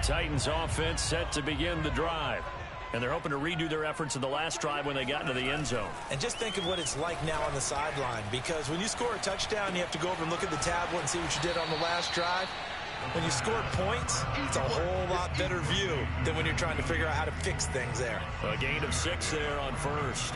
Titans offense set to begin the drive. And they're hoping to redo their efforts in the last drive when they got into the end zone. And just think of what it's like now on the sideline, because when you score a touchdown, you have to go over and look at the tablet and see what you did on the last drive. When you score points, it's a whole lot better view than when you're trying to figure out how to fix things there. A gain of 6 there on first.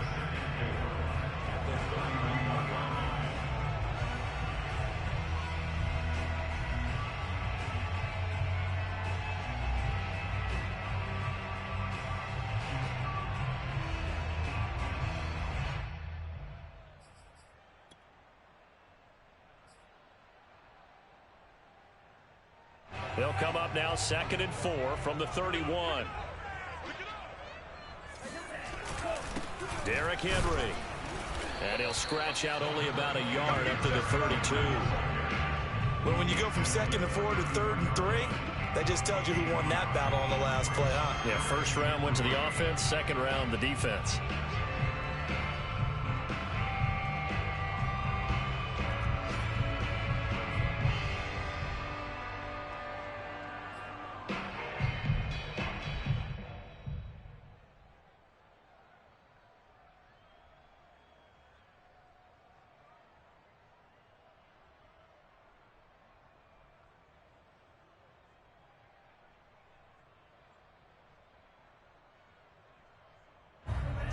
They'll come up now 2nd and 4 from the 31. Derrick Henry. And he'll scratch out only about a yard up to the 32. But when you go from 2nd and 4 to 3rd and 3, that just tells you who won that battle on the last play, huh? Yeah, first round went to the offense, second round the defense.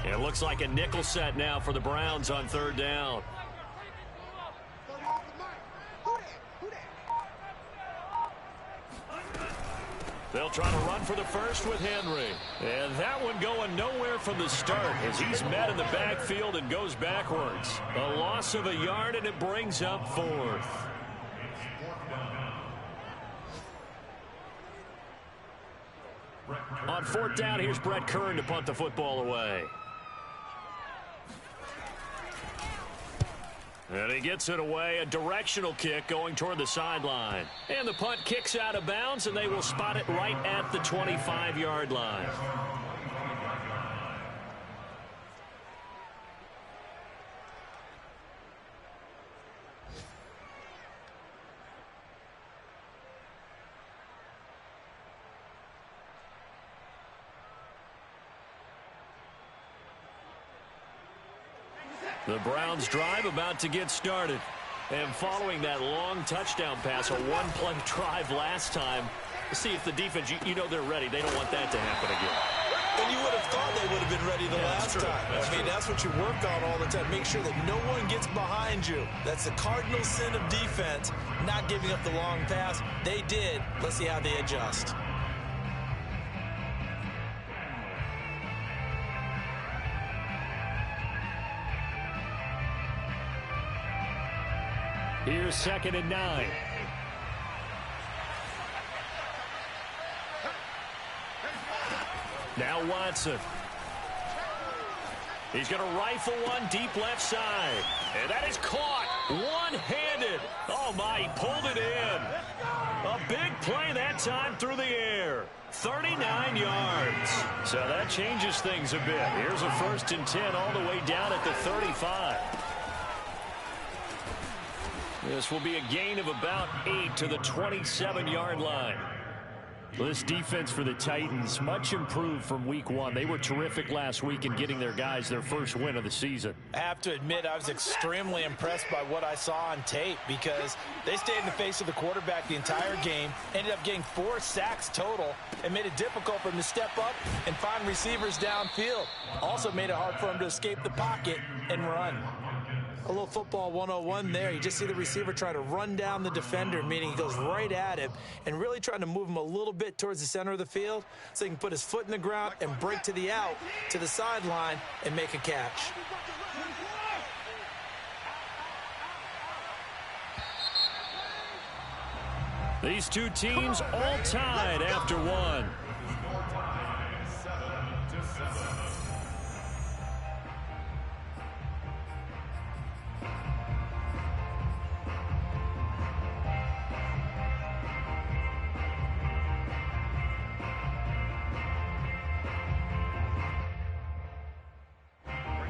It looks like a nickel set now for the Browns on 3rd down. They'll try to run for the first with Henry. And that one going nowhere from the start as he's met in the backfield and goes backwards. A loss of a yard, and it brings up 4th. On 4th down, here's Brett Kern to punt the football away. And he gets it away, a directional kick going toward the sideline. And the punt kicks out of bounds, and they will spot it right at the 25-yard line. The Browns drive about to get started. And following that long touchdown pass, a one-play drive last time, see if the defense, you know they're ready. They don't want that to happen again. And you would have thought they would have been ready the last time. That's what you work on all the time. Make sure that no one gets behind you. That's the cardinal sin of defense, not giving up the long pass. They did. Let's see how they adjust. Here's 2nd and 9. Now Watson. He's going to rifle one deep left side. And that is caught one-handed. Oh, my, he pulled it in. A big play that time through the air. 39 yards. So that changes things a bit. Here's a 1st and 10 all the way down at the 35. This will be a gain of about 8 to the 27-yard line. This defense for the Titans, much improved from week 1. They were terrific last week in getting their guys their first win of the season. I have to admit, I was extremely impressed by what I saw on tape because they stayed in the face of the quarterback the entire game, ended up getting 4 sacks total, and made it difficult for him to step up and find receivers downfield. Also made it hard for him to escape the pocket and run. A little football 101 there. You just see the receiver try to run down the defender, meaning he goes right at him and really trying to move him a little bit towards the center of the field so he can put his foot in the ground and break to the out, to the sideline, and make a catch. These two teams all tied after one.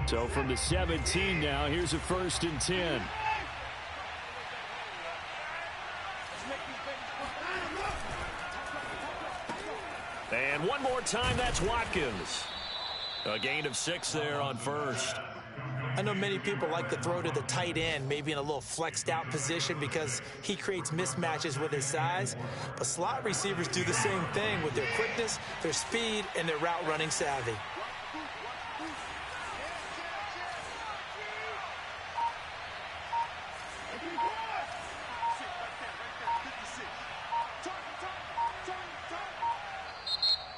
So from the 17 now, here's a 1st and 10. more time. That's Watkins. A gain of 6 there on first. I know many people like to throw to the tight end, maybe in a little flexed out position because he creates mismatches with his size. But slot receivers do the same thing with their quickness, their speed, and their route running savvy.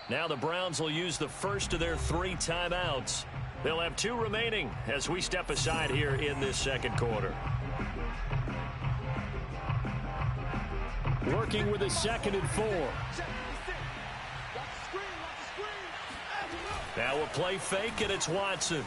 Now the Browns will use the first of their 3 timeouts. They'll have 2 remaining as we step aside here in this second quarter. Working with a 2nd and 4. Now a play fake, and it's Watson.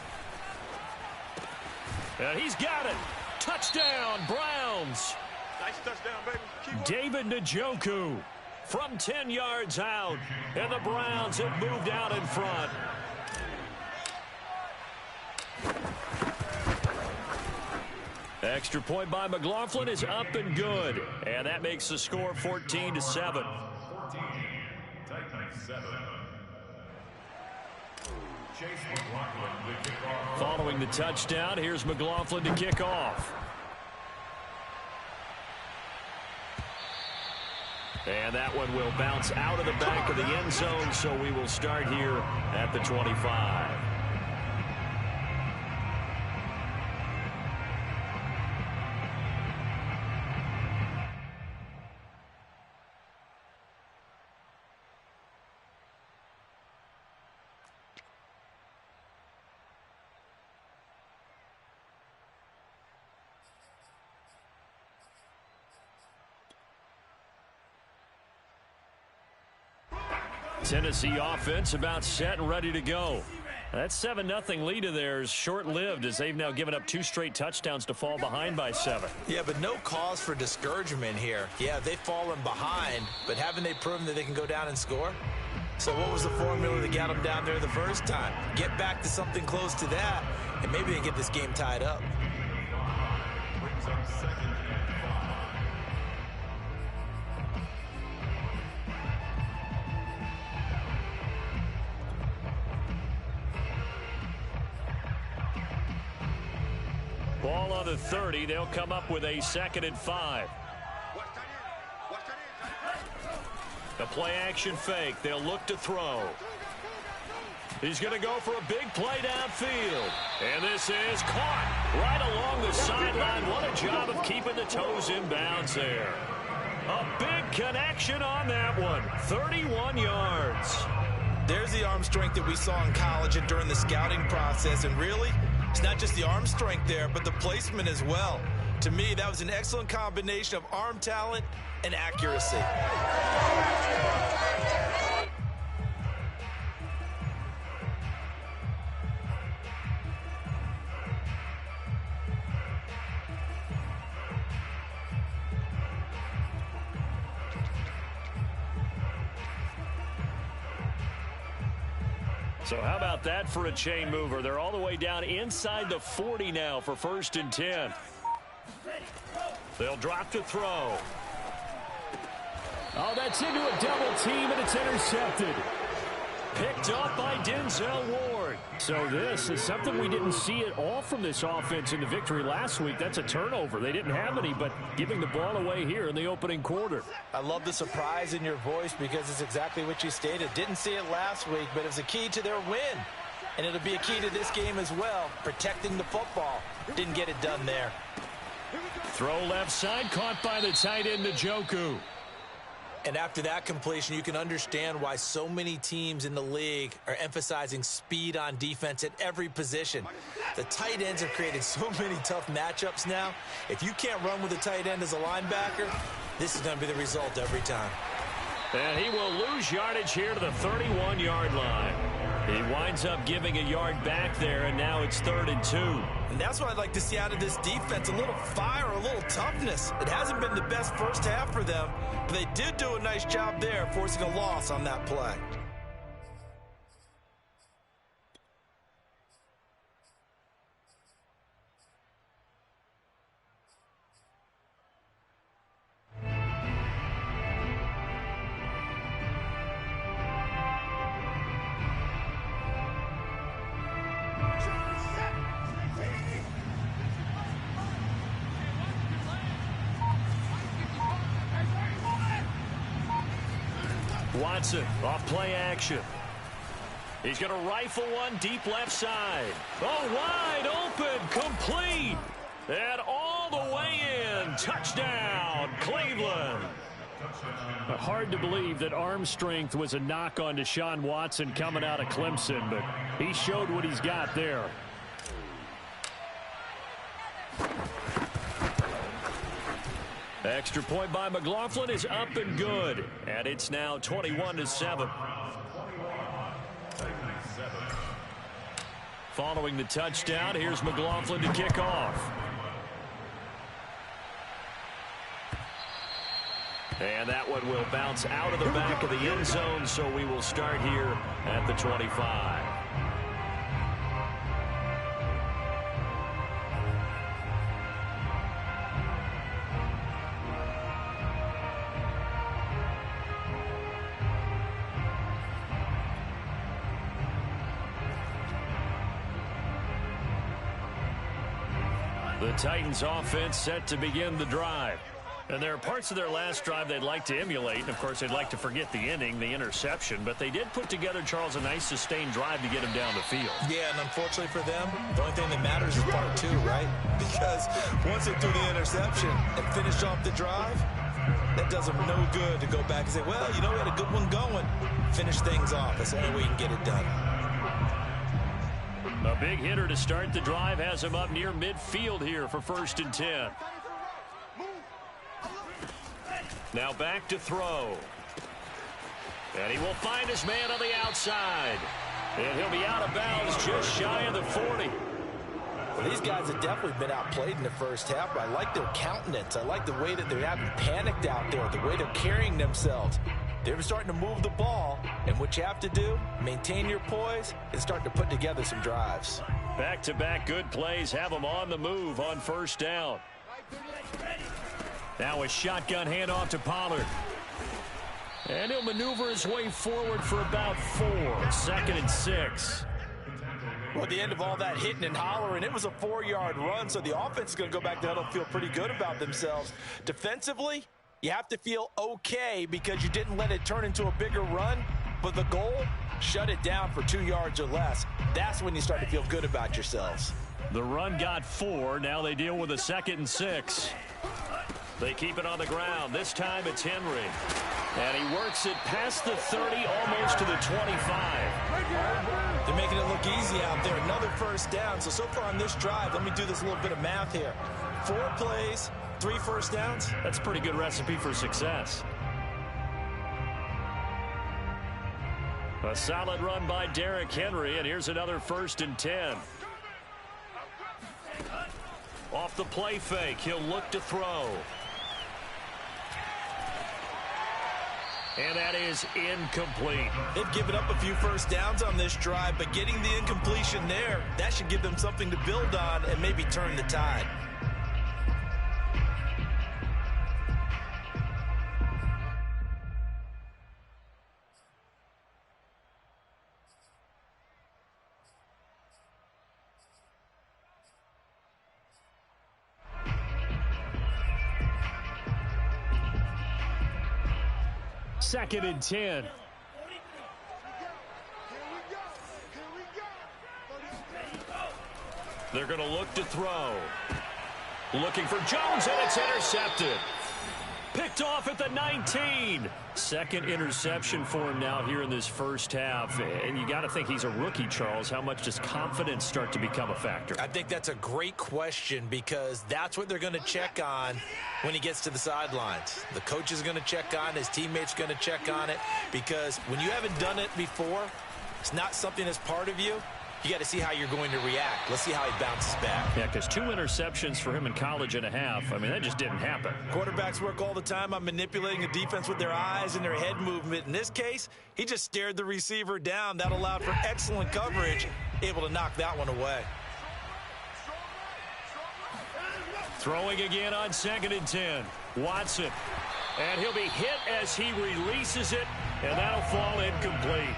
And he's got it. Touchdown, Browns. Nice touchdown, baby. David Njoku from 10 yards out, and the Browns have moved out in front. Extra point by McLaughlin is up and good, and that makes the score 14-7. Following the touchdown, here's McLaughlin to kick off. And that one will bounce out of the back of the end zone, so we will start here at the 25. Tennessee offense about set and ready to go. That 7-0 lead of theirs short-lived as they've now given up 2 straight touchdowns to fall behind by 7. Yeah, but no cause for discouragement here. Yeah, they've fallen behind, but haven't they proven that they can go down and score? So what was the formula that got them down there the first time? Get back to something close to that, and maybe they get this game tied up. Ball on the 30. They'll come up with a 2nd and 5. The play action fake. They'll look to throw. He's going to go for a big play downfield. And this is caught right along the sideline. What a job of keeping the toes in bounds there. A big connection on that one. 31 yards. There's the arm strength that we saw in college and during the scouting process. And really, it's not just the arm strength there, but the placement as well. To me, that was an excellent combination of arm talent and accuracy. So how about that for a chain mover? They're all the way down inside the 40 now for 1st and 10. They'll drop to throw. Oh, that's into a double team, and it's intercepted. Picked up by Denzel Ward. So this is something we didn't see at all from this offense in the victory last week. That's a turnover. They didn't have any, but giving the ball away here in the opening quarter. I love the surprise in your voice because it's exactly what you stated. Didn't see it last week, but it was a key to their win. And it'll be a key to this game as well, protecting the football. Didn't get it done there. Throw left side, caught by the tight end, Njoku. And after that completion, you can understand why so many teams in the league are emphasizing speed on defense at every position. The tight ends have created so many tough matchups now. If you can't run with a tight end as a linebacker, this is going to be the result every time. And he will lose yardage here to the 31-yard line. He winds up giving a yard back there, and now it's 3rd and 2. And that's what I'd like to see out of this defense, a little fire, a little toughness. It hasn't been the best first half for them, but they did do a nice job there, forcing a loss on that play. Watson off play action. He's going to rifle one deep left side. Oh, wide open, complete. And all the way in. Touchdown, Cleveland. Hard to believe that arm strength was a knock on Deshaun Watson coming out of Clemson, but he showed what he's got there. Extra point by McLaughlin is up and good, and it's now 21-7. Following the touchdown, here's McLaughlin to kick off. And that one will bounce out of the back of the end zone, so we will start here at the 25. The Titans offense set to begin the drive. And there are parts of their last drive they'd like to emulate. And, of course, they'd like to forget the inning, the interception. But they did put together, Charles, a nice sustained drive to get him down the field. Yeah, and unfortunately for them, the only thing that matters is part two, right? Because once they threw the interception and finished off the drive, that does them no good to go back and say, well, you know, we had a good one going. Finish things off. That's the only way you can get it done. A big hitter to start the drive has him up near midfield here for 1st and 10. Now back to throw. And he will find his man on the outside. And he'll be out of bounds just shy of the 40. Well, these guys have definitely been outplayed in the first half, but I like their countenance. I like the way that they haven't panicked out there, the way they're carrying themselves. They're starting to move the ball, and what you have to do, maintain your poise and start to put together some drives. Back-to-back good plays have them on the move on 1st down. Now a shotgun handoff to Pollard. And he'll maneuver his way forward for about 4. 2nd and 6. Well, at the end of all that hitting and hollering, it was a 4-yard run, so the offense is going to go back to huddle and feel pretty good about themselves. Defensively, you have to feel okay because you didn't let it turn into a bigger run, but the goal, shut it down for 2 yards or less. That's when you start to feel good about yourselves. The run got 4. Now they deal with a 2nd and 6. They keep it on the ground. This time it's Henry. And he works it past the 30, almost to the 25. They're making it look easy out there. Another 1st down. So far on this drive, let me do this little bit of math here. 4 plays, 3 1st downs. That's a pretty good recipe for success. A solid run by Derrick Henry, and here's another 1st and 10. Off the play fake, he'll look to throw. And that is incomplete. They've given up a few 1st downs on this drive, but getting the incompletion there, that should give them something to build on and maybe turn the tide. Second and 10. They're going to look to throw. Looking for Jones, and it's intercepted. Picked off at the 19. Second interception for him now here in this first half. And you got to think he's a rookie, Charles. How much does confidence start to become a factor? I think that's a great question because that's what they're going to check on when he gets to the sidelines. The coach is going to check on it. His teammates are going to check on it because when you haven't done it before, it's not something that's part of you. You got to see how you're going to react. Let's see how he bounces back. Yeah, because 2 interceptions for him in college and a half. I mean, that just didn't happen. Quarterbacks work all the time on manipulating a defense with their eyes and their head movement. In this case, he just stared the receiver down. That allowed for excellent coverage, able to knock that one away. Throwing again on 2nd and 10. Watson. And he'll be hit as he releases it, and that'll fall incomplete.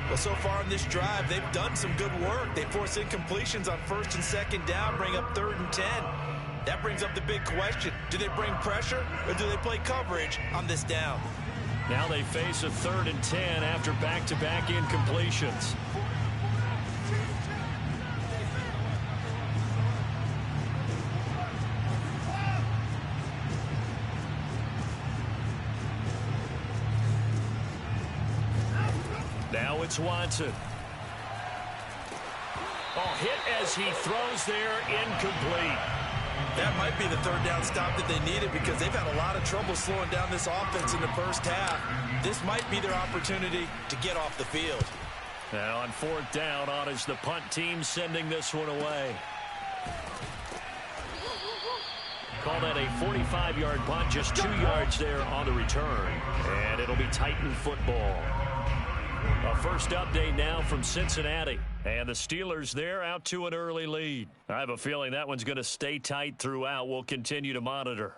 Well, so far in this drive, they've done some good work. They force incompletions on 1st and 2nd down, bring up 3rd and 10. That brings up the big question. Do they bring pressure or do they play coverage on this down? Now they face a 3rd and 10 after back-to-back incompletions. Now it's Watson. Oh, hit as he throws there, incomplete. That might be the 3rd down stop that they needed because they've had a lot of trouble slowing down this offense in the first half. This might be their opportunity to get off the field. Now on 4th down, on is the punt team sending this one away. Call that a 45-yard punt, just 2 yards there on the return. And it'll be Titan football. A first update now from Cincinnati. And the Steelers, they're out to an early lead. I have a feeling that one's going to stay tight throughout. We'll continue to monitor.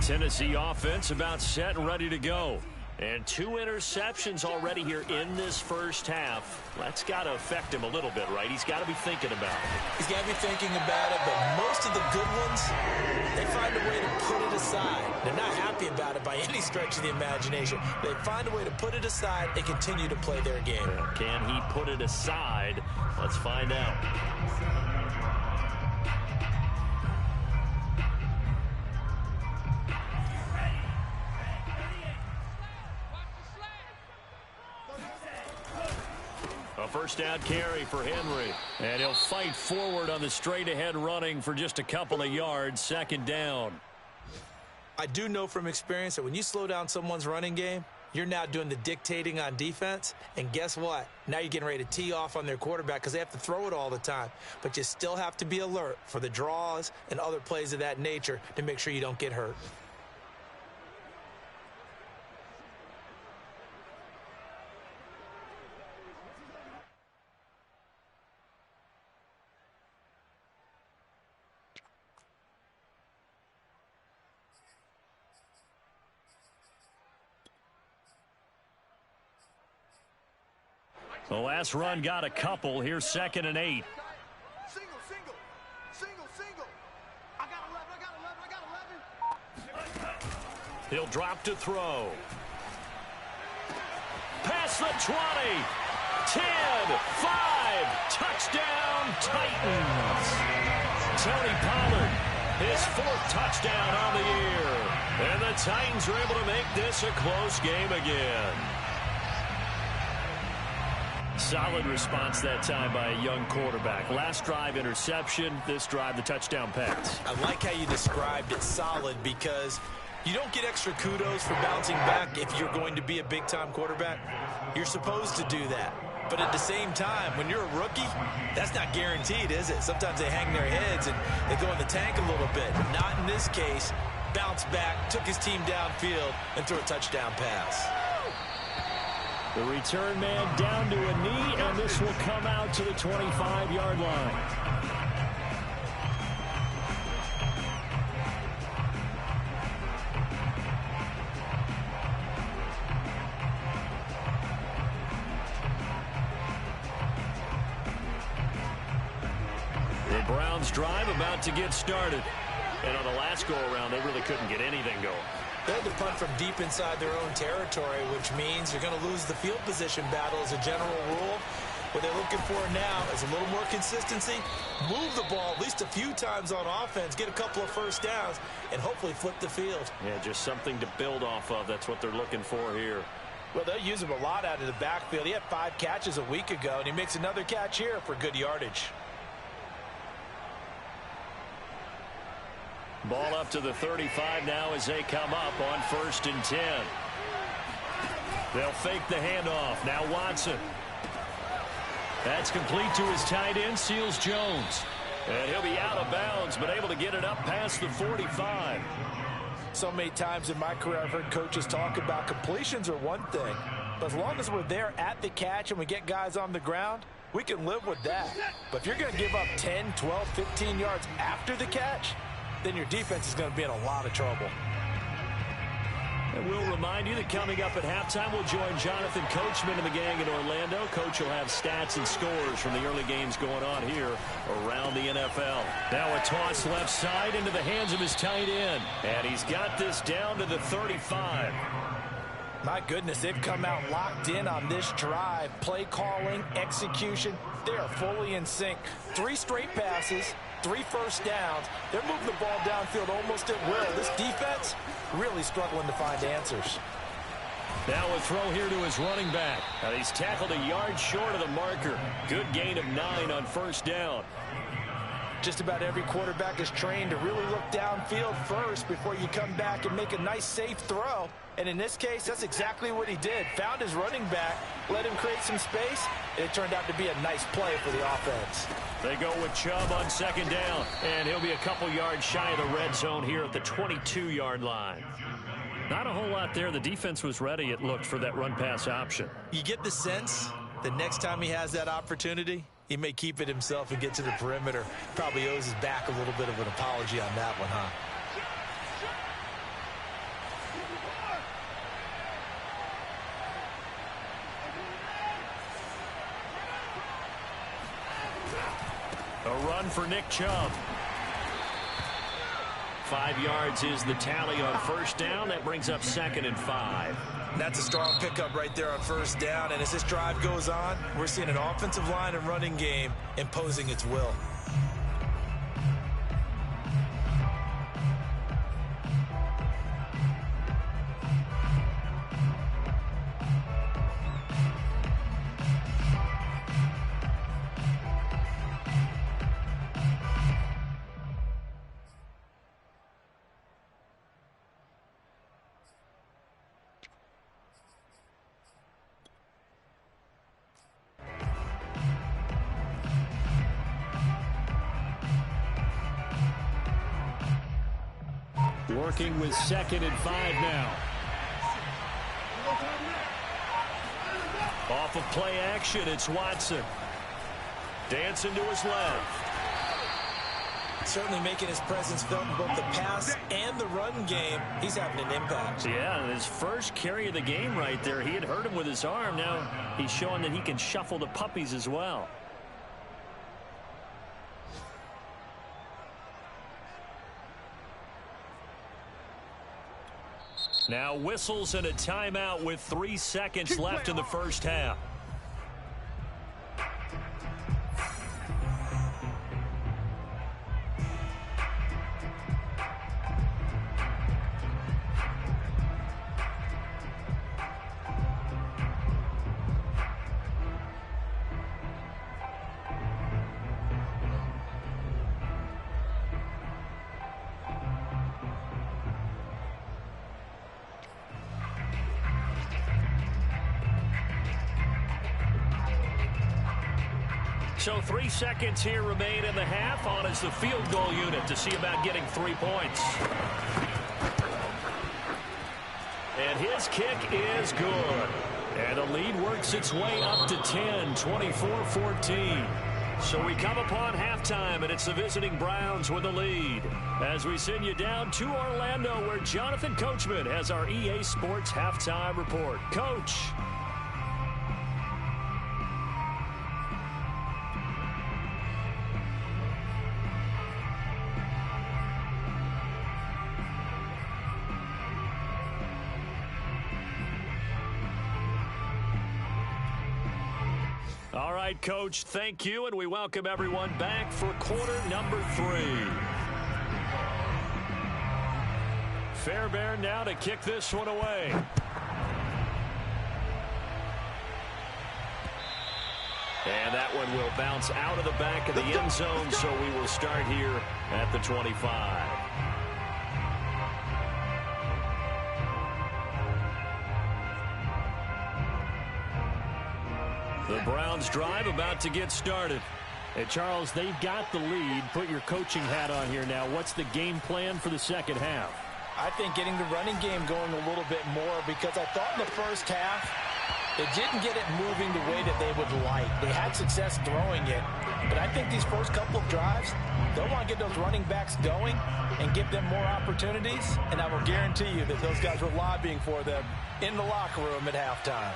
Tennessee offense about set and ready to go. And 2 interceptions already here in this first half. That's got to affect him a little bit, right? He's got to be thinking about it. He's got to be thinking about it, but most of the good ones, they find a way to put it aside. They're not happy about it by any stretch of the imagination. They find a way to put it aside and continue to play their game. Can he put it aside? Let's find out. A first down carry for Henry. And he'll fight forward on the straight-ahead running for just a couple of yards. 2nd down. I do know from experience that when you slow down someone's running game, you're now doing the dictating on defense. And guess what? Now you're getting ready to tee off on their quarterback because they have to throw it all the time. But you still have to be alert for the draws and other plays of that nature to make sure you don't get hurt. The last run got a couple. Here's 2nd and 8. Single. I got 11. He'll drop to throw. Past the 20. 10, 5, touchdown Titans. Tony Pollard, his 4th touchdown on the year. And the Titans are able to make this a close game again. Solid response that time by a young quarterback. Last drive, interception. This drive, the touchdown pass. I like how you described it solid because you don't get extra kudos for bouncing back if you're going to be a big-time quarterback. You're supposed to do that. But at the same time, when you're a rookie, that's not guaranteed, is it? Sometimes they hang their heads and they go in the tank a little bit. Not in this case. Bounced back, took his team downfield, and threw a touchdown pass. The return man down to a knee, and this will come out to the 25-yard line. The Browns drive about to get started. And on the last go-around, they really couldn't get anything going. They had to punt from deep inside their own territory, which means you're going to lose the field position battle as a general rule. What they're looking for now is a little more consistency, move the ball at least a few times on offense, get a couple of first downs, and hopefully flip the field. Yeah, just something to build off of. That's what they're looking for here. Well, they'll use him a lot out of the backfield. He had 5 catches a week ago, and he makes another catch here for good yardage. Ball up to the 35 now as they come up on 1st and 10. They'll fake the handoff. Now Watson. That's complete to his tight end, Seals Jones. And he'll be out of bounds, but able to get it up past the 45. So many times in my career I've heard coaches talk about completions are one thing. But as long as we're there at the catch and we get guys on the ground, we can live with that. But if you're going to give up 10, 12, 15 yards after the catch, then your defense is going to be in a lot of trouble. And we'll remind you that coming up at halftime, we'll join Jonathan Coachman and the gang in Orlando. Coach will have stats and scores from the early games going on here around the NFL. Now a toss left side into the hands of his tight end. And he's got this down to the 35. My goodness, they've come out locked in on this drive. Play calling, execution, they are fully in sync. 3 straight passes, 3 first downs. They're moving the ball downfield almost at will. This defense really struggling to find answers. Now a throw here to his running back. And he's tackled a yard short of the marker. Good gain of 9 on first down. Just about every quarterback is trained to really look downfield first before you come back and make a nice, safe throw. And in this case, that's exactly what he did. Found his running back, let him create some space. It turned out to be a nice play for the offense. They go with Chubb on second down, and he'll be a couple yards shy of the red zone here at the 22-yard line. Not a whole lot there. The defense was ready, it looked, for that run-pass option. You get the sense that next time he has that opportunity, he may keep it himself and get to the perimeter. Probably owes his back a little bit of an apology on that one, huh? A run for Nick Chubb. 5 yards is the tally on first down. That brings up 2nd and 5. That's a strong pickup right there on first down. And as this drive goes on, we're seeing an offensive line and running game imposing its will. Working with 2nd and 5 now. Off of play action, it's Watson. Dancing to his left. Certainly making his presence felt in both the pass and the run game. He's having an impact. Yeah, his first carry of the game right there. He had hurt him with his arm. Now he's showing that he can shuffle the puppies as well. Now whistles and a timeout with 3 seconds left in the first half. So 3 seconds here remain in the half. On is the field goal unit to see about getting 3 points. And his kick is good. And the lead works its way up to 10, 24-14. So we come upon halftime, and it's the visiting Browns with the lead. As we send you down to Orlando, where Jonathan Coachman has our EA Sports halftime report. Coach. All right, Coach, thank you, and we welcome everyone back for quarter number 3. Fairbairn now to kick this one away. And that one will bounce out of the back of the end zone, so we will start here at the 25. The Browns drive about to get started. And Charles, they've got the lead. Put your coaching hat on here now. What's the game plan for the second half? I think getting the running game going a little bit more, because I thought in the first half It didn't get it moving the way that they would like. They had success throwing it, but I think these first couple of drives, they'll want to get those running backs going and give them more opportunities, and I will guarantee you that those guys were lobbying for them in the locker room at halftime.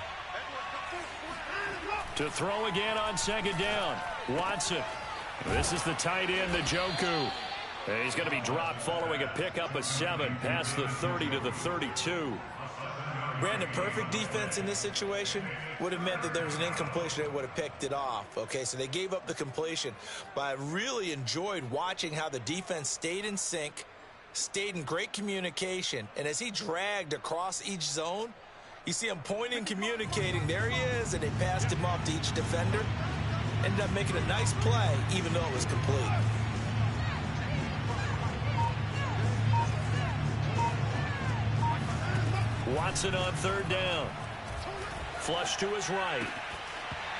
To throw again on second down, Watson. This is the tight end, Njoku. And he's going to be dropped following a pickup of 7 past the 30 to the 32. Brandon, perfect defense in this situation would have meant that there was an incompletion that would have picked it off. Okay, so they gave up the completion. But I really enjoyed watching how the defense stayed in sync, stayed in great communication. And as he dragged across each zone, you see him pointing, communicating. There he is, and they passed him off to each defender. Ended up making a nice play, even though it was complete. Watson on third down. Flush to his right.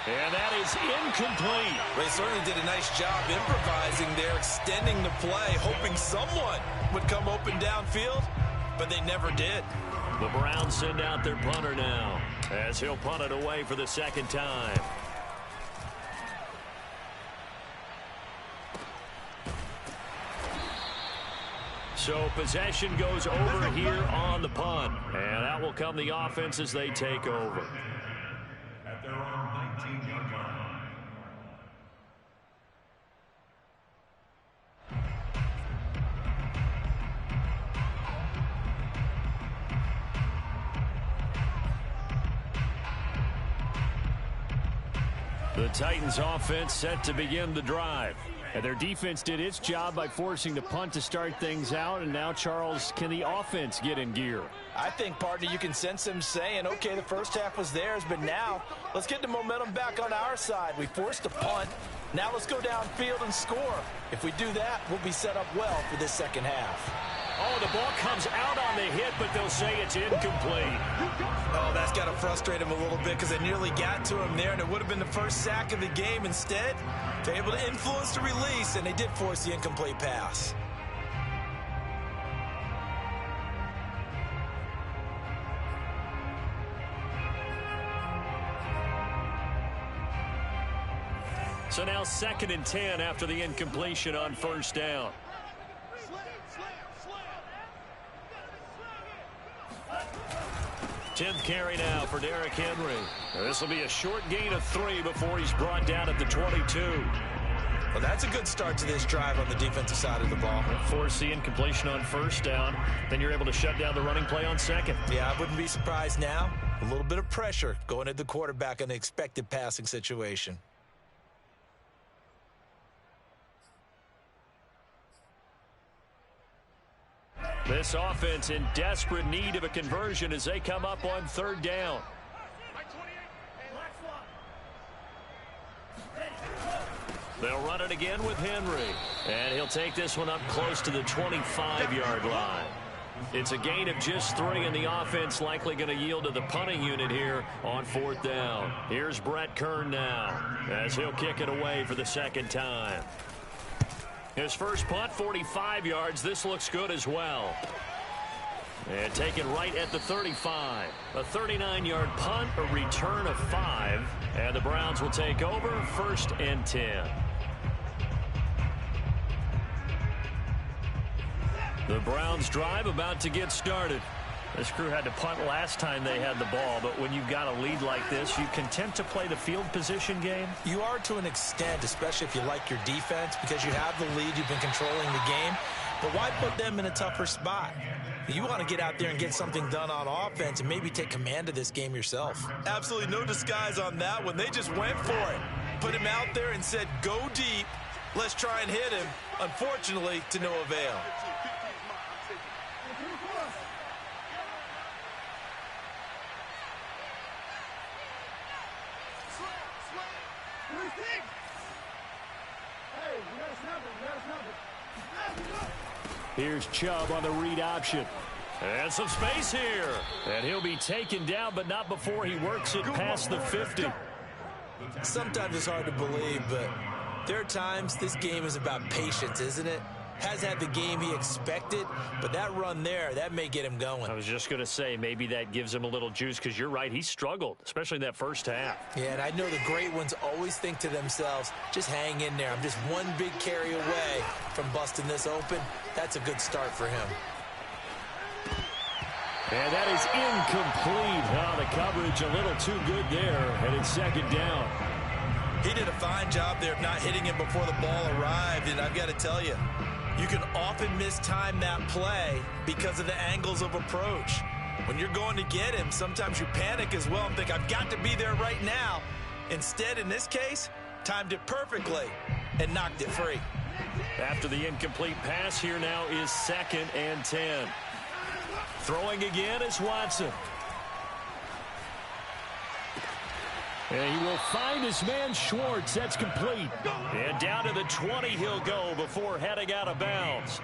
And that is incomplete. They certainly did a nice job improvising there, extending the play, hoping someone would come open downfield, but they never did. The Browns send out their punter now, as he'll punt it away for the second time. So possession goes over here on the punt, and that will come the offense as they take over. At their own 19-yard line. The Titans offense set to begin the drive. And their defense did its job by forcing the punt to start things out. And now, Charles, can the offense get in gear? I think, partner, you can sense them saying, okay, the first half was theirs, but now let's get the momentum back on our side. We forced a punt. Now let's go downfield and score. If we do that, we'll be set up well for this second half. Oh, the ball comes out on the hit, but they'll say it's incomplete. Oh, that's got to frustrate him a little bit because they nearly got to him there, and it would have been the first sack of the game. Instead, they're able to influence the release, and they did force the incomplete pass. So now 2nd and 10 after the incompletion on first down. Tenth carry now for Derrick Henry. This will be a short gain of 3 before he's brought down at the 22. Well, that's a good start to this drive on the defensive side of the ball. Force the incompletion on first down. Then you're able to shut down the running play on second. Yeah, I wouldn't be surprised now. A little bit of pressure going at the quarterback in the expected passing situation. This offense in desperate need of a conversion as they come up on third down. They'll run it again with Henry. And he'll take this one up close to the 25-yard line. It's a gain of just 3, and the offense likely going to yield to the punting unit here on 4th down. Here's Brett Kern now as he'll kick it away for the second time. His first punt, 45 yards. This looks good as well. And taken right at the 35. A 39-yard punt, a return of 5. And the Browns will take over 1st and 10. The Browns drive about to get started. This crew had to punt last time they had the ball, but when you've got a lead like this, you content to play the field position game? You are to an extent, especially if you like your defense, because you have the lead, you've been controlling the game. But why put them in a tougher spot? You want to get out there and get something done on offense and maybe take command of this game yourself. Absolutely no disguise on that one. They just went for it. Put him out there and said, go deep. Let's try and hit him. Unfortunately, to no avail. Here's Chubb on the read option. And some space here. And he'll be taken down, but not before he works it past the 50. Sometimes it's hard to believe, but there are times this game is about patience, isn't it? has had the game he expected, but that run there, that may get him going. I was just going to say, maybe that gives him a little juice, because you're right, he struggled, especially in that first half. Yeah, and I know the great ones always think to themselves, just hang in there. I'm just one big carry away from busting this open. That's a good start for him. And that is incomplete. Oh, the coverage a little too good there, and it's second down. He did a fine job there of not hitting him before the ball arrived, and I've got to tell you, you can often mistime that play because of the angles of approach. When you're going to get him, sometimes you panic as well and think, I've got to be there right now. Instead, in this case, timed it perfectly and knocked it free. After the incomplete pass, here now is 2nd and 10. Throwing again is Watson. And he will find his man Schwartz. That's complete. And down to the 20 he'll go before heading out of bounds.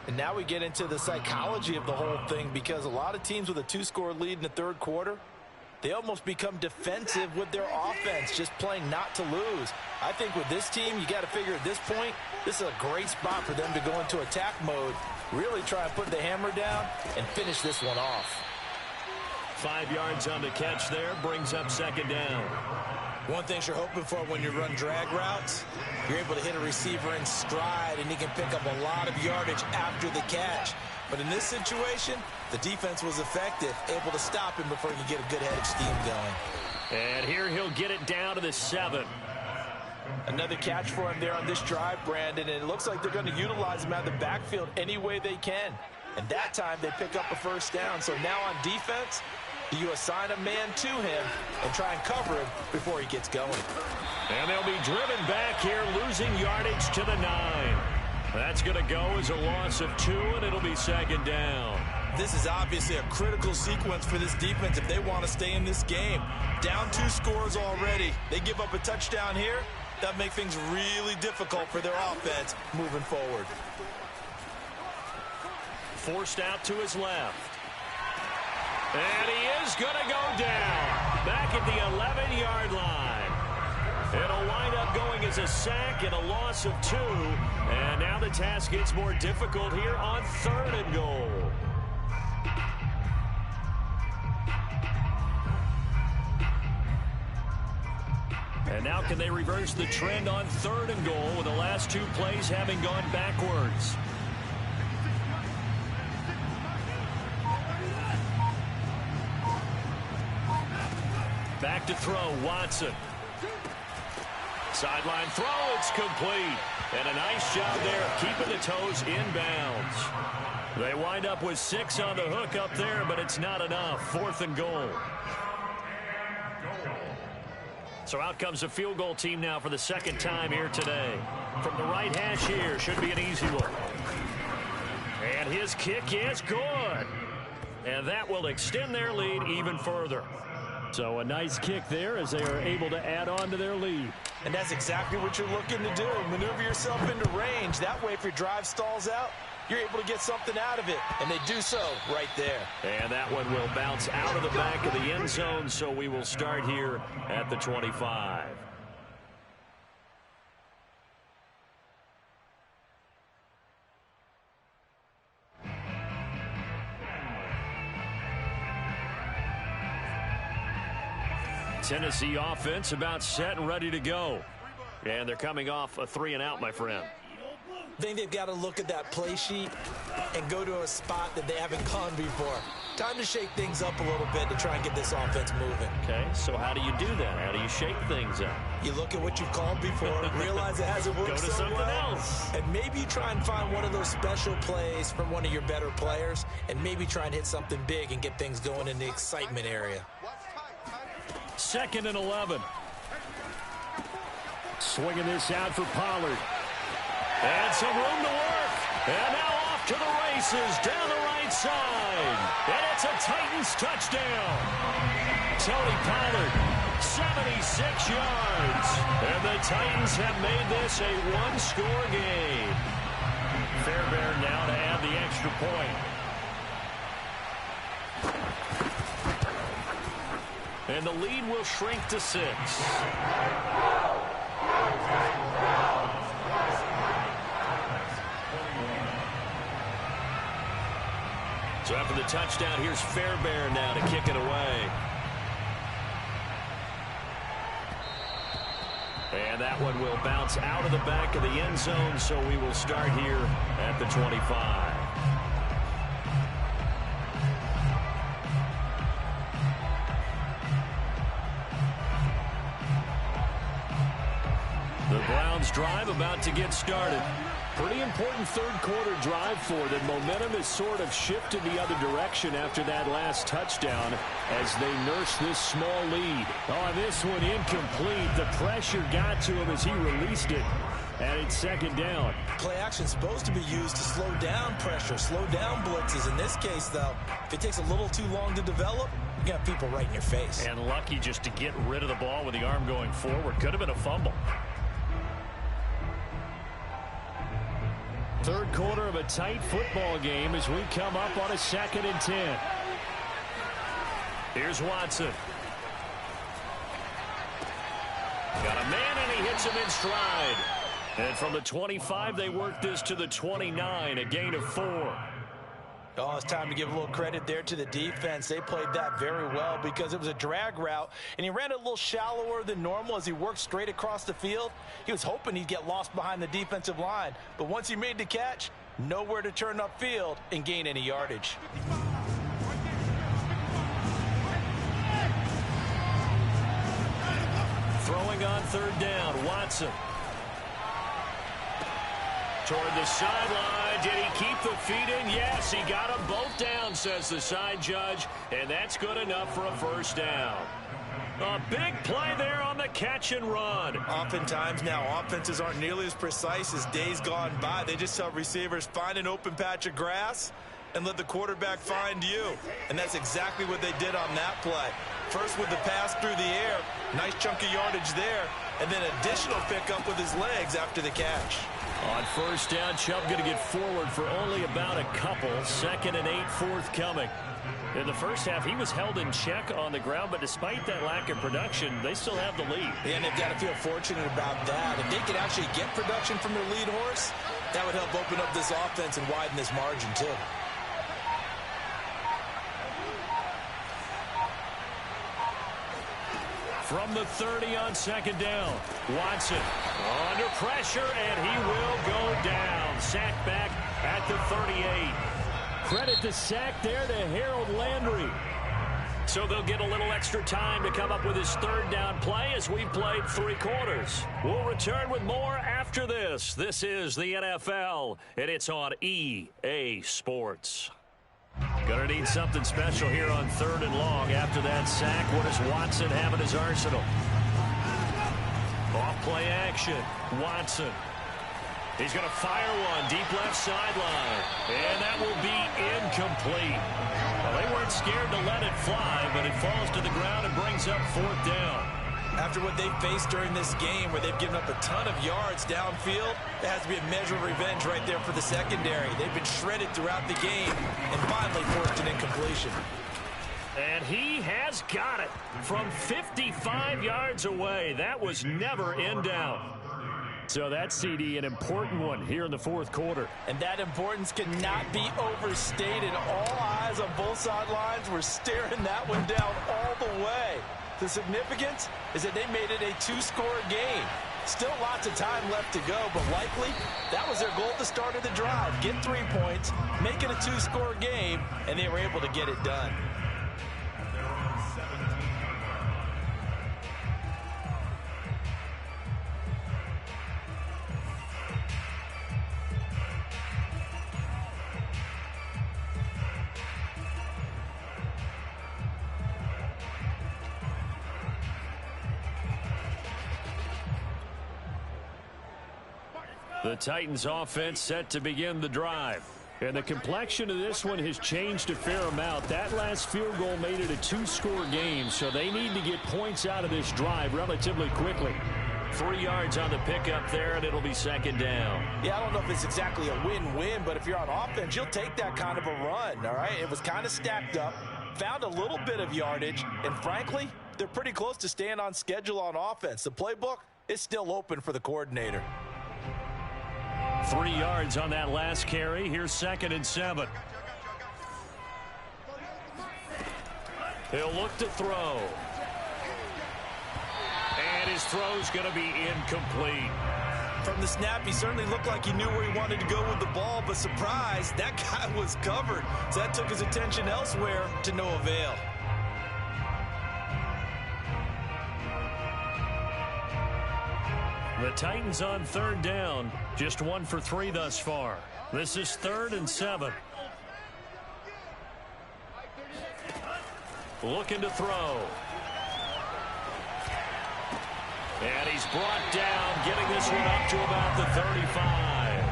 And now we get into the psychology of the whole thing, because a lot of teams with a 2-score lead in the third quarter, they almost become defensive with their offense, just playing not to lose. I think with this team, you got to figure at this point, this is a great spot for them to go into attack mode, really try and put the hammer down and finish this one off. 5 yards on the catch there, brings up 2nd down. One thing you're hoping for when you run drag routes, you're able to hit a receiver in stride and he can pick up a lot of yardage after the catch. But in this situation, the defense was effective, able to stop him before he could get a good head of steam going. And here he'll get it down to the 7. Another catch for him there on this drive, Brandon, and it looks like they're going to utilize him out of the backfield any way they can. And that time they pick up a first down. So now on defense, you assign a man to him and try and cover him before he gets going. And they'll be driven back here, losing yardage to the 9. That's going to go as a loss of 2, and it'll be 2nd down. This is obviously a critical sequence for this defense if they want to stay in this game. Down 2 scores already. They give up a touchdown here. That makes things really difficult for their offense moving forward. Forced out to his left. And he is going to go down back at the 11-yard line. It'll wind up going as a sack and a loss of 2. And now the task gets more difficult here on 3rd and goal. And now can they reverse the trend on 3rd and goal with the last 2 plays having gone backwards? Back to throw, Watson. Sideline throw, it's complete. And a nice job there of keeping the toes inbounds. They wind up with 6 on the hook up there, but it's not enough. 4th and goal. So out comes the field goal team now for the 2nd time here today. From the right hash here, should be an easy one. And his kick is good. And that will extend their lead even further. So a nice kick there as they are able to add on to their lead. And that's exactly what you're looking to do. Maneuver yourself into range. That way, if your drive stalls out, you're able to get something out of it. And they do so right there. And that one will bounce out of the back of the end zone. So we will start here at the 25. Tennessee offense about set and ready to go. And they're coming off a 3-and-out, my friend. I think they've got to look at that play sheet and go to a spot that they haven't gone before. Time to shake things up a little bit to try and get this offense moving. Okay, so how do you do that? How do you shake things up? You look at what you've called before, realize it hasn't worked Go to so something well, else. and maybe you try and find one of those special plays from one of your better players, and maybe try and hit something big and get things going in the excitement area. 2nd and 11. Swinging this out for Pollard. And some room to work. And now off to the races down the right side. And it's a Titans touchdown. Tony Pollard, 76 yards. And the Titans have made this a 1-score game. Fairbairn now to add the extra point. And the lead will shrink to 6. So after the touchdown, here's Fairbairn now to kick it away. And that one will bounce out of the back of the end zone, so we will start here at the 25. The Browns drive about to get started. Pretty important third-quarter drive for them. Momentum has sort of shifted the other direction after that last touchdown as they nurse this small lead. Oh, this one incomplete. The pressure got to him as he released it, and it's second down. Play action is supposed to be used to slow down pressure, slow down blitzes. In this case, though, if it takes a little too long to develop, you got people right in your face. And lucky just to get rid of the ball with the arm going forward. Could have been a fumble. Third quarter of a tight football game as we come up on a 2nd and 10. Here's Watson. Got a man, and he hits him in stride. And from the 25, they work this to the 29, a gain of 4. Oh, it's time to give a little credit there to the defense. They played that very well because it was a drag route, and he ran a little shallower than normal as he worked straight across the field. He was hoping he'd get lost behind the defensive line, but once he made the catch, nowhere to turn upfield and gain any yardage. Throwing on third down, Watson. Toward the sideline. Did he keep the feet in? Yes, he got them both down, says the side judge, and that's good enough for a first down. A big play there on the catch and run. Oftentimes now, offenses aren't nearly as precise as days gone by. They just tell receivers, find an open patch of grass and let the quarterback find you. And that's exactly what they did on that play. First with the pass through the air, nice chunk of yardage there, and then additional pickup with his legs after the catch. On first down, Chubb going to get forward for only about a couple. 2nd and 8 forthcoming. In the first half, he was held in check on the ground, but despite that lack of production, they still have the lead. And they've got to feel fortunate about that. If they could actually get production from their lead horse, that would help open up this offense and widen this margin, too. From the 30 on 2nd down, Watson under pressure, and he will go down. Sacked back at the 38. Credit the sack there to Harold Landry. So they'll get a little extra time to come up with his third down play as we've played 3 quarters. We'll return with more after this. This is the NFL, and it's on EA Sports. Gonna need something special here on 3rd and long after that sack. What does Watson have in his arsenal? Off play action. Watson. He's going to fire one deep left sideline. And that will be incomplete. Well, they weren't scared to let it fly, but it falls to the ground and brings up 4th down. After what they faced during this game where they've given up a ton of yards downfield, there has to be a measure of revenge right there for the secondary. They've been shredded throughout the game and finally forced an incompletion. And he has got it from 55 yards away. That was never in doubt. So that's, CD, an important one here in the 4th quarter. And that importance cannot be overstated. All eyes on both sidelines were staring that one down all the way. The significance is that they made it a 2-score game. Still lots of time left to go, but likely that was their goal at the start of the drive. Get 3 points, make it a 2-score game, and they were able to get it done. The Titans offense set to begin the drive. And the complexion of this one has changed a fair amount. That last field goal made it a 2-score game, so they need to get points out of this drive relatively quickly. 3 yards on the pickup there, and it'll be 2nd down. Yeah, I don't know if it's exactly a win-win, but if you're on offense, you'll take that kind of a run, all right? It was kind of stacked up, found a little bit of yardage, and frankly, they're pretty close to staying on schedule on offense. The playbook is still open for the coordinator. 3 yards on that last carry. Here's 2nd and 7. He'll look to throw. And his throw's going to be incomplete. From the snap, he certainly looked like he knew where he wanted to go with the ball, but surprise, that guy was covered. So that took his attention elsewhere to no avail. The Titans on third down. Just 1 for 3 thus far. This is 3rd and 7. Looking to throw. And he's brought down, getting this one up to about the 35.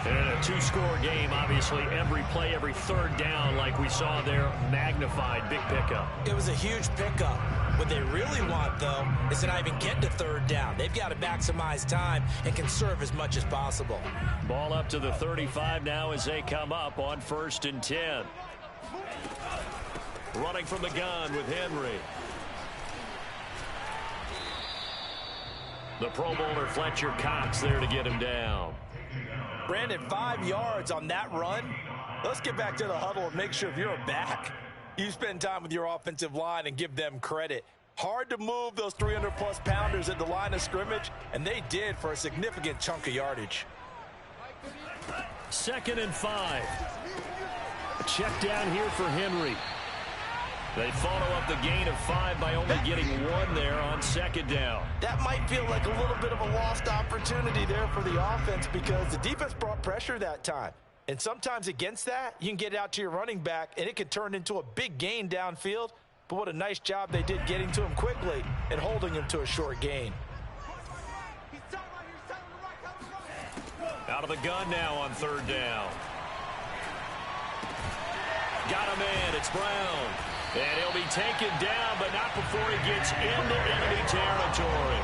And in a 2-score game, obviously, every play, every third down, like we saw there, magnified. Big pickup. It was a huge pickup. What they really want, though, is to not even get to third down. They've got to maximize time and conserve as much as possible. Ball up to the 35 now as they come up on 1st and 10. Running from the gun with Henry. The Pro Bowler Fletcher Cox there to get him down. Brandon, 5 yards on that run. Let's get back to the huddle and make sure if you're a back, you spend time with your offensive line and give them credit. Hard to move those 300-plus pounders at the line of scrimmage, and they did for a significant chunk of yardage. 2nd and 5. A check down here for Henry. They follow up the gain of 5 by only getting 1 there on 2nd down. That might feel like a little bit of a lost opportunity there for the offense because the defense brought pressure that time. And sometimes against that, you can get it out to your running back, and it could turn into a big gain downfield. But what a nice job they did getting to him quickly and holding him to a short gain. Out of the gun now on 3rd down. Got him in. It's Brown. And he'll be taken down, but not before he gets into enemy territory.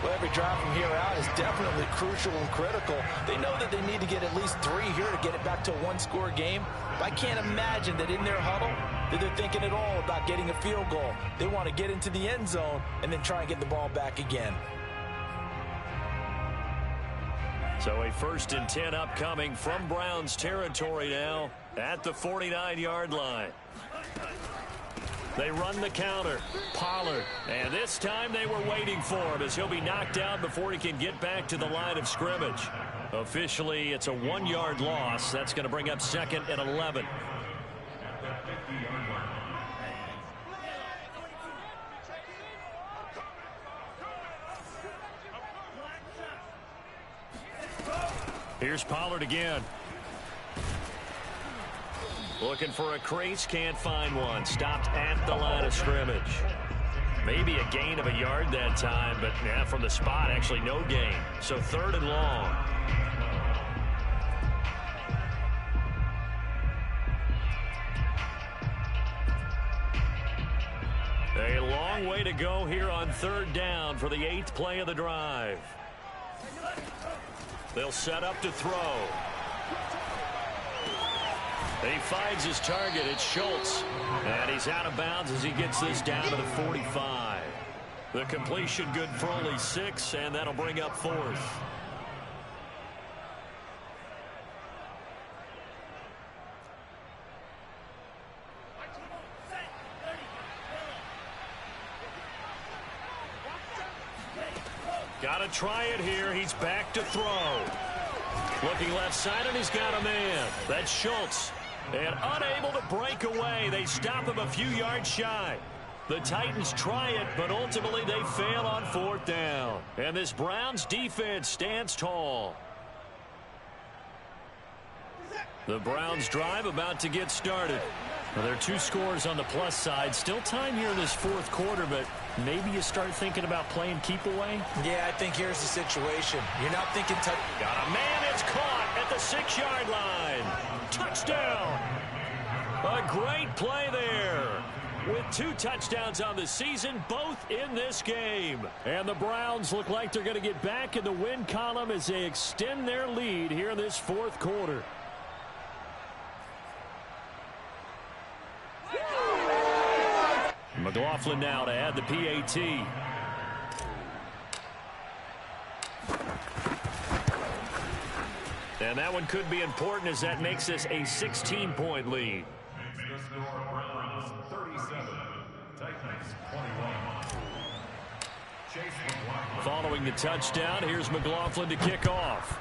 Well, every drive from here out is definitely crucial and critical. They know that they need to get at least 3 here to get it back to a 1-score game. But I can't imagine that in their huddle that they're thinking at all about getting a field goal. They want to get into the end zone and then try and get the ball back again. So a 1st and 10 upcoming from Browns territory now at the 49-yard line. They run the counter. Pollard. And this time they were waiting for him as he'll be knocked down before he can get back to the line of scrimmage. Officially, it's a 1-yard loss. That's going to bring up 2nd and 11. Here's Pollard again. Looking for a crease, can't find one. Stopped at the line of scrimmage. Maybe a gain of a yard that time, but yeah, from the spot, actually no gain. So 3rd and long. A long way to go here on 3rd down for the 8th play of the drive. They'll set up to throw. He finds his target. It's Schultz. And he's out of bounds as he gets this down to the 45. The completion good for only 6, and that'll bring up 4th. Got to try it here. He's back to throw. Looking left side, and he's got a man. That's Schultz. And unable to break away. They stop him a few yards shy. The Titans try it, but ultimately they fail on 4th down. And this Browns defense stands tall. The Browns drive about to get started. Well, there are 2 scores on the plus side. Still time here in this 4th quarter, but maybe you start thinking about playing keep away? Yeah, I think here's the situation. You're not thinking got a man. It's caught at the 6-yard line. Touchdown. A great play there. With 2 touchdowns on the season, both in this game. And the Browns look like they're going to get back in the win column as they extend their lead here in this 4th quarter. McLaughlin now to add the PAT. And that one could be important as that makes this a 16-point lead. The score, Browns 37, Following the touchdown, here's McLaughlin to kick off.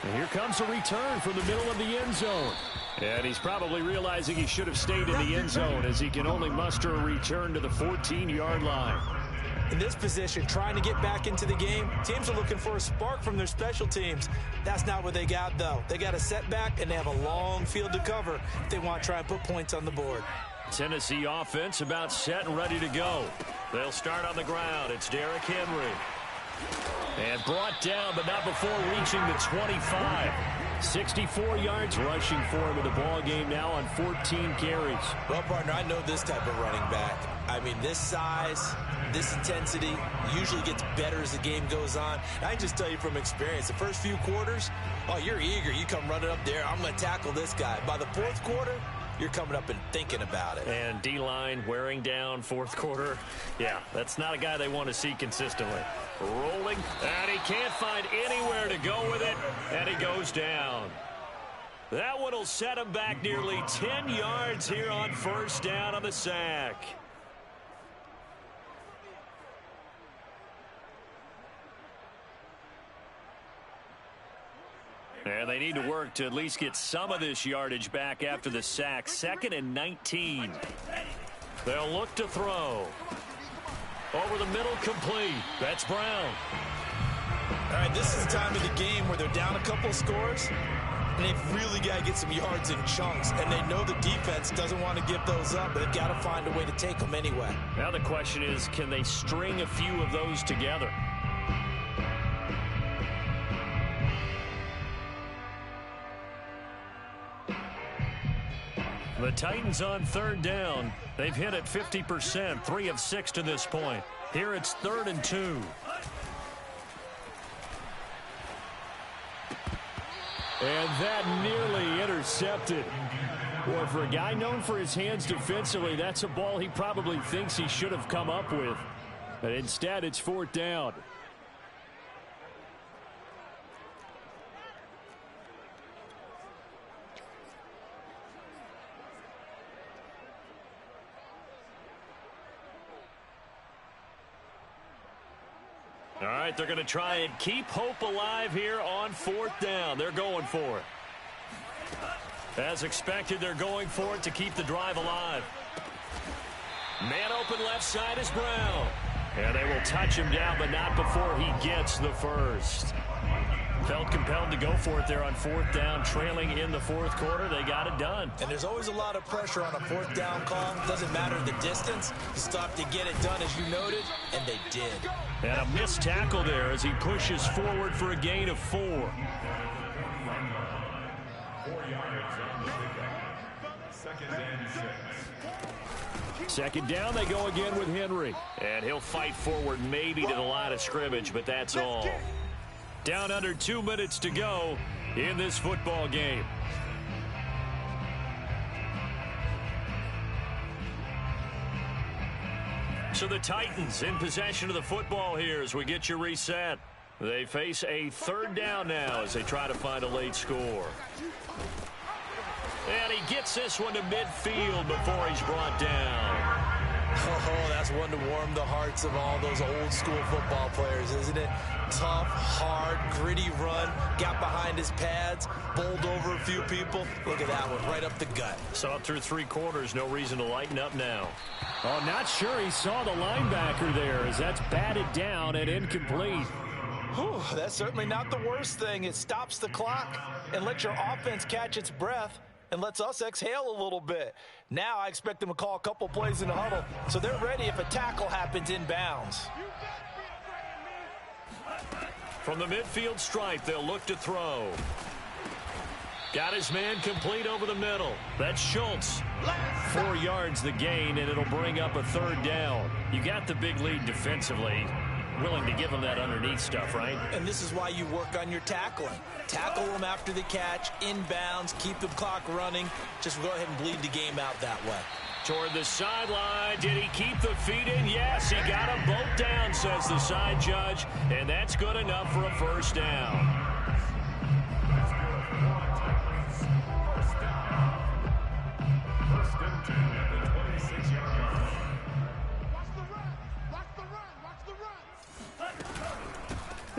And here comes a return from the middle of the end zone. And he's probably realizing he should have stayed in the end zone as he can only muster a return to the 14-yard line. In this position, trying to get back into the game, teams are looking for a spark from their special teams. That's not what they got, though. They got a setback, and they have a long field to cover if they want to try and put points on the board. Tennessee offense about set and ready to go. They'll start on the ground. It's Derrick Henry. And brought down, but not before reaching the 25. 64 yards rushing for him in the ball game now on 14 carries. Well, partner, I know this type of running back. I mean, this size, this intensity usually gets better as the game goes on. I can just tell you from experience, the first few quarters, oh, you're eager. You come running up there, I'm going to tackle this guy. By the fourth quarter, you're coming up and thinking about it. And D-line wearing down fourth quarter. Yeah, that's not a guy they want to see consistently. Rolling, and he can't find anywhere to go with it, and he goes down. That one will set him back nearly 10 yards here on first down on the sack. And they need to work to at least get some of this yardage back after the sack. 2nd and 19. They'll look to throw. Over the middle, complete. That's Brown. All right, this is the time of the game where they're down a couple of scores, and they've really got to get some yards in chunks, and they know the defense doesn't want to give those up, but they've got to find a way to take them anyway. Now the question is, can they string a few of those together? The Titans on third down. They've hit it 50%, 3 of 6 to this point. Here it's 3rd and 2. And that nearly intercepted. Boy, for a guy known for his hands defensively, that's a ball he probably thinks he should have come up with. But instead, it's 4th down. All right, they're going to try and keep hope alive here on 4th down. They're going for it. As expected, they're going for it to keep the drive alive. Man open left side is Brown. And they will touch him down, but not before he gets the first. Felt compelled to go for it there on 4th down, trailing in the 4th quarter. They got it done. And there's always a lot of pressure on a 4th down call. Doesn't matter the distance. You stop to get it done, as you noted, and they did. And a missed tackle there as he pushes forward for a gain of 4. 4 yards on the pickup. 2nd and 6. 2nd down, they go again with Henry. And he'll fight forward maybe to the line of scrimmage, but that's all. Down under 2 minutes to go in this football game. So the Titans in possession of the football here as we get you reset. They face a 3rd down now as they try to find a late score. And he gets this one to midfield before he's brought down. Oh, that's one to warm the hearts of all those old school football players, isn't it? Tough, hard, gritty run, got behind his pads, bowled over a few people. Look at that one, right up the gut. Saw it through 3 quarters, no reason to lighten up now. Oh, not sure he saw the linebacker there as that's batted down and incomplete. Whew, that's certainly not the worst thing. It stops the clock and lets your offense catch its breath and lets us exhale a little bit. Now I expect them to call a couple plays in the huddle, so they're ready if a tackle happens inbounds. From the midfield stripe, they'll look to throw. Got his man complete over the middle. That's Schultz. 4 yards the gain, and it'll bring up a 3rd down. You got the big lead defensively. Willing to give them that underneath stuff, right? And this is why you work on your tackling. Tackle them after the catch, inbounds, keep the clock running. Just go ahead and bleed the game out that way. Toward the sideline. Did he keep the feet in? Yes, he got them both down, says the side judge. And that's good enough for a 1st down.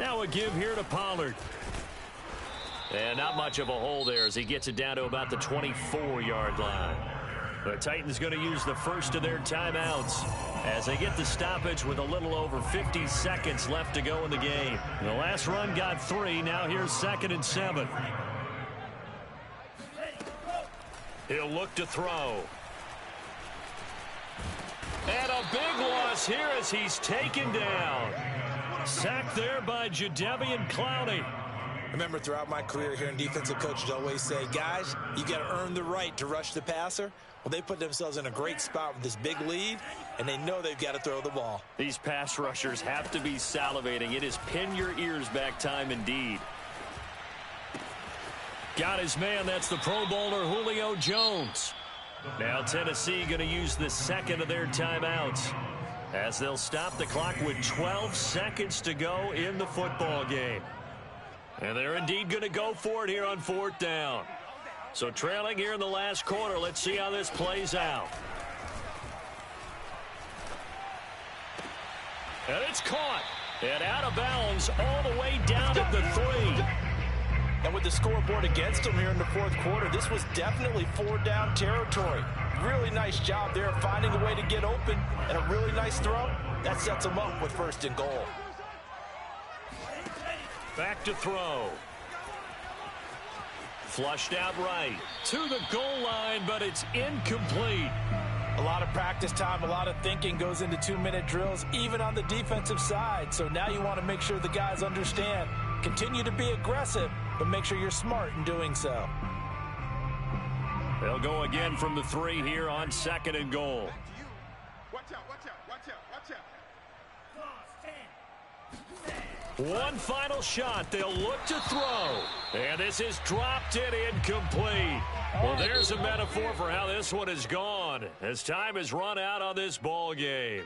Now a give here to Pollard. And not much of a hole there as he gets it down to about the 24-yard line. The Titans going to use the first of their timeouts as they get the stoppage with a little over 50 seconds left to go in the game. The last run got 3. Now here's 2nd and 7. He'll look to throw. And a big loss here as he's taken down. Sacked there by Jadeveon Clowney. Remember, throughout my career here in defensive coaches always say, guys, you got to earn the right to rush the passer. Well, they put themselves in a great spot with this big lead, and they know they've got to throw the ball. These pass rushers have to be salivating. It is pin your ears back time indeed. Got his man. That's the Pro Bowler Julio Jones. Now Tennessee going to use the second of their timeouts as they'll stop the clock with 12 seconds to go in the football game. And they're indeed going to go for it here on 4th down. So trailing here in the last quarter. Let's see how this plays out. And it's caught. And out of bounds all the way down at the 3. And with the scoreboard against them here in the 4th quarter, this was definitely 4-down territory. Really nice job there of finding a way to get open, and a really nice throw. That sets them up with 1st and goal. Back to throw. Flushed out right. To the goal line, but it's incomplete. A lot of practice time, a lot of thinking goes into 2-minute drills, even on the defensive side. So now you want to make sure the guys understand. Continue to be aggressive, but make sure you're smart in doing so. They'll go again from the 3 here on 2nd and goal. Watch out, watch out, watch out, watch out. One final shot. They'll look to throw. And this is dropped in incomplete. Well, there's a metaphor for how this one is gone as time has run out on this ball game.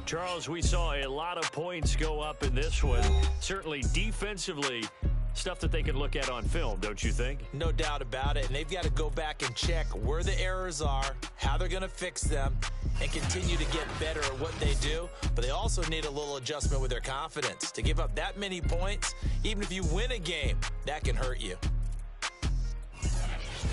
Charles, we saw a lot of points go up in this one. Certainly defensively, stuff that they can look at on film, don't you think? No doubt about it. And they've got to go back and check where the errors are, how they're going to fix them, and continue to get better at what they do. But they also need a little adjustment with their confidence. To give up that many points, even if you win a game, that can hurt you.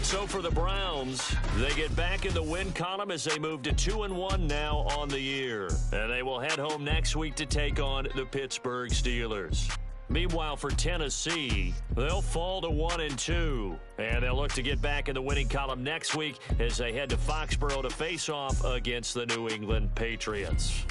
So for the Browns, they get back in the win column as they move to 2-1 now on the year. And they will head home next week to take on the Pittsburgh Steelers. Meanwhile, for Tennessee, they'll fall to 1-2. And they'll look to get back in the winning column next week as they head to Foxborough to face off against the New England Patriots.